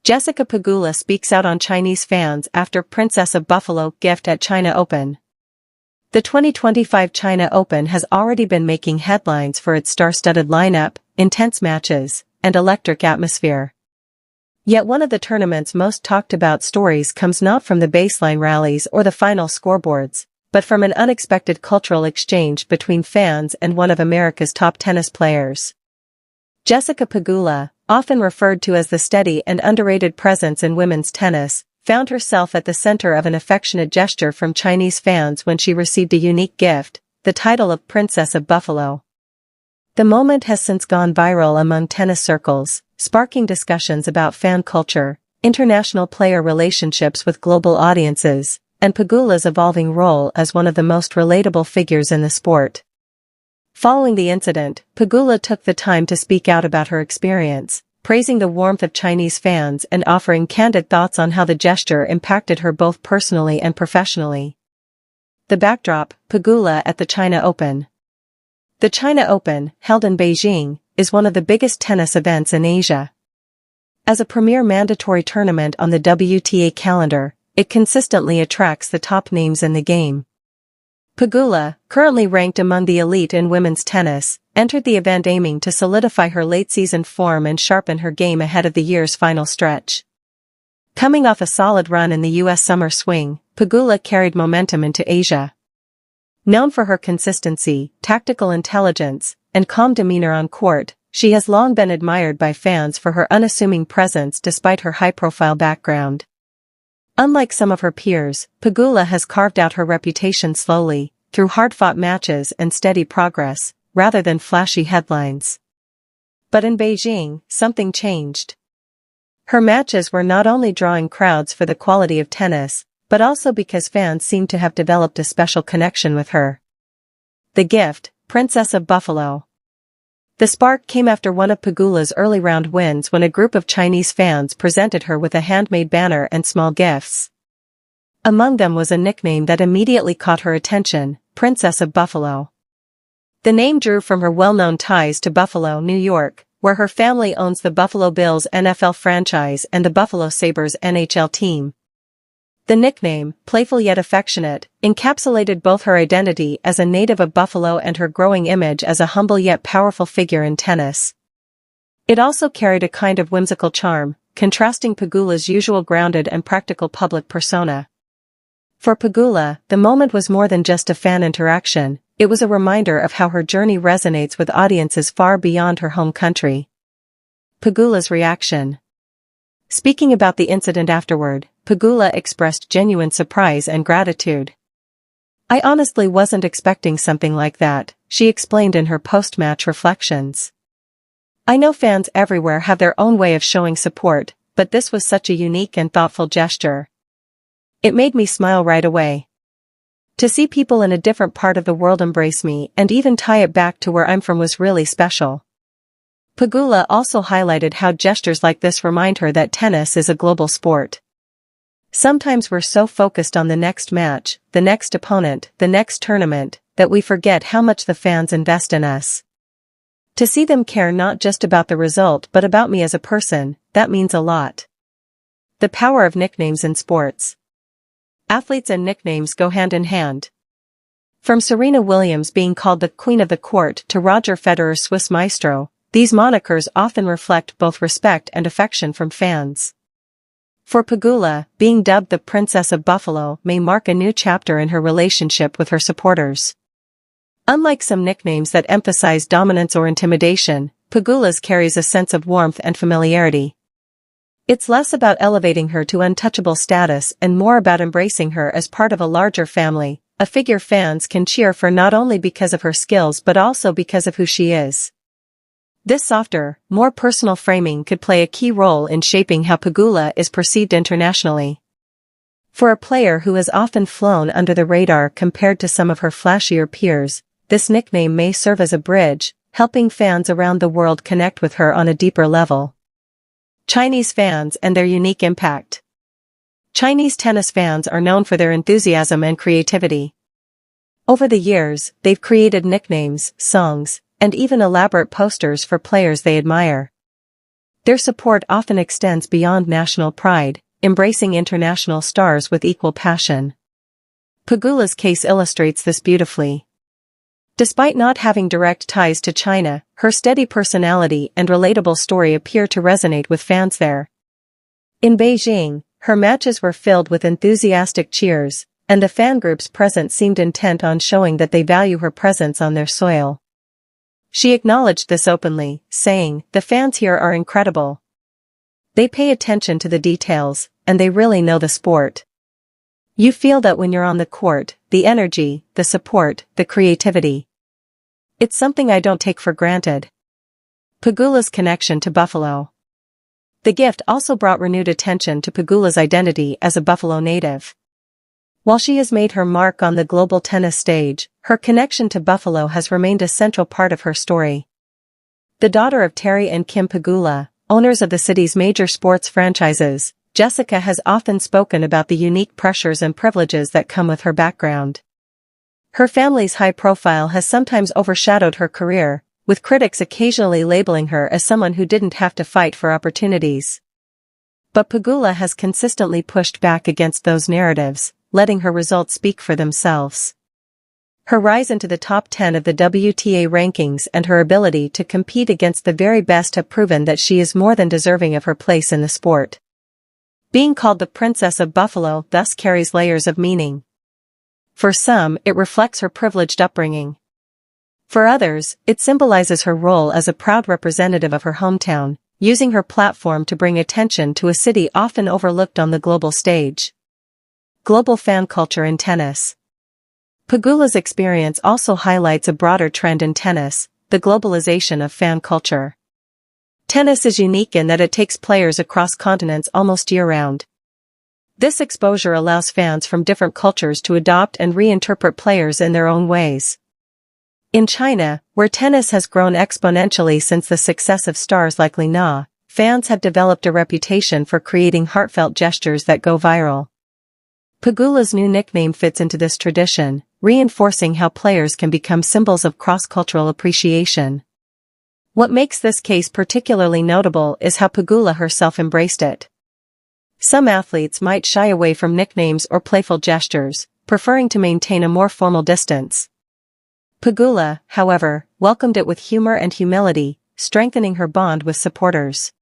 Jessica Pegula speaks out on Chinese fans after Princess of Buffalo gift at China Open. The 2025 China Open has already been making headlines for its star-studded lineup, intense matches, and electric atmosphere. Yet one of the tournament's most talked about stories comes not from the baseline rallies or the final scoreboards, but from an unexpected cultural exchange between fans and one of America's top tennis players. Jessica Pegula, often referred to as the steady and underrated presence in women's tennis, found herself at the center of an affectionate gesture from Chinese fans when she received a unique gift, the title of Princess of Buffalo. The moment has since gone viral among tennis circles, sparking discussions about fan culture, international player relationships with global audiences, and Pegula's evolving role as one of the most relatable figures in the sport. Following the incident, Pegula took the time to speak out about her experience, praising the warmth of Chinese fans and offering candid thoughts on how the gesture impacted her both personally and professionally. The backdrop: Pegula at the China Open. The China Open, held in Beijing, is one of the biggest tennis events in Asia. As a premier mandatory tournament on the WTA calendar, it consistently attracts the top names in the game. Pegula, currently ranked among the elite in women's tennis, entered the event aiming to solidify her late-season form and sharpen her game ahead of the year's final stretch. Coming off a solid run in the U.S. summer swing, Pegula carried momentum into Asia. Known for her consistency, tactical intelligence, and calm demeanor on court, she has long been admired by fans for her unassuming presence despite her high-profile background. Unlike some of her peers, Pegula has carved out her reputation slowly, through hard-fought matches and steady progress, rather than flashy headlines. But in Beijing, something changed. Her matches were not only drawing crowds for the quality of tennis, but also because fans seemed to have developed a special connection with her. The gift: Princess of Buffalo. The spark came after one of Pegula's early round wins when a group of Chinese fans presented her with a handmade banner and small gifts. Among them was a nickname that immediately caught her attention: Princess of Buffalo. The name drew from her well-known ties to Buffalo, New York, where her family owns the Buffalo Bills NFL franchise and the Buffalo Sabres NHL team. The nickname, playful yet affectionate, encapsulated both her identity as a native of Buffalo and her growing image as a humble yet powerful figure in tennis. It also carried a kind of whimsical charm, contrasting Pegula's usual grounded and practical public persona. For Pegula, the moment was more than just a fan interaction, it was a reminder of how her journey resonates with audiences far beyond her home country. Pegula's reaction. Speaking about the incident afterward, Pegula expressed genuine surprise and gratitude. "I honestly wasn't expecting something like that," she explained in her post-match reflections. "I know fans everywhere have their own way of showing support, but this was such a unique and thoughtful gesture. It made me smile right away. To see people in a different part of the world embrace me and even tie it back to where I'm from was really special." Pegula also highlighted how gestures like this remind her that tennis is a global sport. Sometimes we're so focused on the next match, the next opponent, the next tournament, that we forget how much the fans invest in us. To see them care not just about the result but about me as a person, that means a lot. The power of nicknames in sports. Athletes and nicknames go hand in hand. From Serena Williams being called the Queen of the Court to Roger Federer's Swiss Maestro, these monikers often reflect both respect and affection from fans. For Pegula, being dubbed the Princess of Buffalo may mark a new chapter in her relationship with her supporters. Unlike some nicknames that emphasize dominance or intimidation, Pegula's carries a sense of warmth and familiarity. It's less about elevating her to untouchable status and more about embracing her as part of a larger family, a figure fans can cheer for not only because of her skills but also because of who she is. This softer, more personal framing could play a key role in shaping how Pegula is perceived internationally. For a player who has often flown under the radar compared to some of her flashier peers, this nickname may serve as a bridge, helping fans around the world connect with her on a deeper level. Chinese fans and their unique impact. Chinese tennis fans are known for their enthusiasm and creativity. Over the years, they've created nicknames, songs, and even elaborate posters for players they admire. Their support often extends beyond national pride, embracing international stars with equal passion. Pegula's case illustrates this beautifully. Despite not having direct ties to China, her steady personality and relatable story appear to resonate with fans there. In Beijing, her matches were filled with enthusiastic cheers, and the fan groups present seemed intent on showing that they value her presence on their soil. She acknowledged this openly, saying, "The fans here are incredible. They pay attention to the details, and they really know the sport. You feel that when you're on the court, the energy, the support, the creativity. It's something I don't take for granted." Pegula's connection to Buffalo. The gift also brought renewed attention to Pegula's identity as a Buffalo native. While she has made her mark on the global tennis stage, her connection to Buffalo has remained a central part of her story. The daughter of Terry and Kim Pegula, owners of the city's major sports franchises, Jessica has often spoken about the unique pressures and privileges that come with her background. Her family's high profile has sometimes overshadowed her career, with critics occasionally labeling her as someone who didn't have to fight for opportunities. But Pegula has consistently pushed back against those narratives, letting her results speak for themselves. Her rise into the top 10 of the WTA rankings and her ability to compete against the very best have proven that she is more than deserving of her place in the sport. Being called the Princess of Buffalo thus carries layers of meaning. For some, it reflects her privileged upbringing. For others, it symbolizes her role as a proud representative of her hometown, using her platform to bring attention to a city often overlooked on the global stage. Global fan culture in tennis. Pegula's experience also highlights a broader trend in tennis, the globalization of fan culture. Tennis is unique in that it takes players across continents almost year-round. This exposure allows fans from different cultures to adopt and reinterpret players in their own ways. In China, where tennis has grown exponentially since the success of stars like Li Na, fans have developed a reputation for creating heartfelt gestures that go viral. Pegula's new nickname fits into this tradition, reinforcing how players can become symbols of cross-cultural appreciation. What makes this case particularly notable is how Pegula herself embraced it. Some athletes might shy away from nicknames or playful gestures, preferring to maintain a more formal distance. Pegula, however, welcomed it with humor and humility, strengthening her bond with supporters.